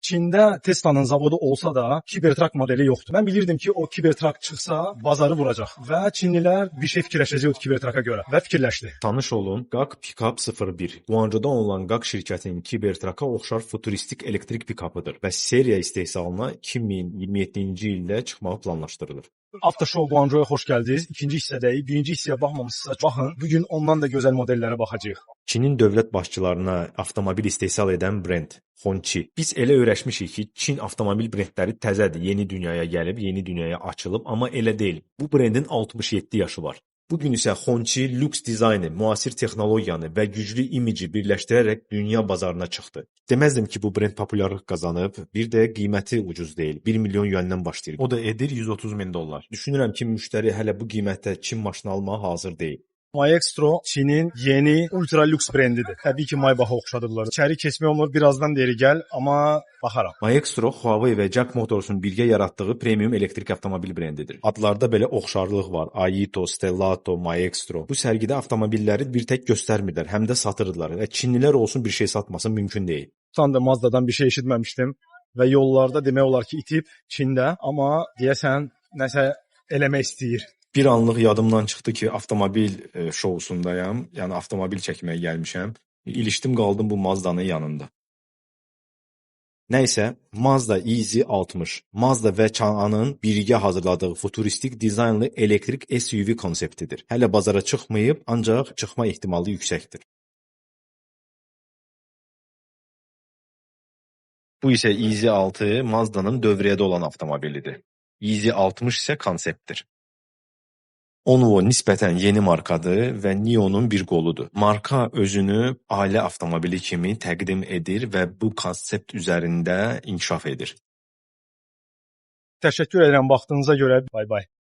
Çində Tesla'nın zavodu olsa da Cybertruck modeli yoxdur. Mən bilirdim ki, o Cybertruck çıxsa bazarı vuracaq və Çinlilər bir şey fikirləşəcək o Cybertruck'a görə və fikirləşdi. Tanış olun, GAC Pickup 01. Guangzhou'da olan GAC şirkətinin Cybertruck'a oxşar futuristik elektrik pikapıdır və seriya istehsalına 2027-ci ildə çıxmağı planlaşdırılır. Avtoshow Guangzhou'ya xoş gəldiniz. İkinci hissədəyik. Birinci hissəyə baxmamısınızsa baxın. Bugün ondan da gözəl modellərə baxacağıq. Çinin dövlət başçılarına avtomobil istehsal edən brend Hongqi. Biz elə öyrəşmişik ki, Çin avtomobil brendləri təzədir, yeni dünyaya gəlib, yeni dünyaya açılıb, amma elə deyil. Bu brendin 67 yaşı var. Bugün isə Hongqi lüks dizaynı, müasir texnologiyanı və güclü imici birləşdirərək dünya bazarına çıxdı. Deməzdim ki, bu brend populyarlıq qazanıb, bir də qiyməti ucuz deyil. 1 milyon yuandan başlayır. O da edir 130 min dollar. Düşünürəm ki, müştəri hələ bu qiymətə Çin maşını almağa hazır deyil. Maestro Çinin yeni ultra lüks brendidir. Təbii ki, Maybach'a oxşadıblar. İçəri keçmək olmur, birazdan deri gəl, amma baxaram. Maestro, Huawei və Jack Motors'un birgə yaratdığı premium elektrik avtomobil brendidir. Adlarda belə oxşarlıq var. Aito, Stellato, Maestro. Bu sərgidə avtomobilləri bir tək göstərmirlər, həm də satırdılar. Və Çinlilər olsun bir şey satmasın mümkün deyil. Son da Mazda'dan bir şey eşitməmişdim və yollarda demək olar ki, itib Çində, amma deyəsən nəsə eləmək istəyir. Bir anlıq yadımdan çıxdı ki, avtomobil şousundayam, yəni avtomobil çəkməyə gəlmişəm. İlişdim qaldım bu Mazda'nın yanında. Nəysə, Mazda EZ60, Mazda və Changan'ın birgə hazırladığı futuristik dizaynlı elektrik SUV konseptidir. Hələ bazara çıxmayıb, ancaq çıxma ehtimalı yüksəkdir. Bu isə EZ6 Mazda'nın dövriyyədə olan avtomobilidir. EZ60 isə konseptdir. Onvo nisbətən yeni markadır və Nio'nun bir qoludur. Marka özünü ailə avtomobili kimi təqdim edir və bu konsept üzərində inkişaf edir. Təşəkkür edirəm vaxtınıza görə. Bay bay.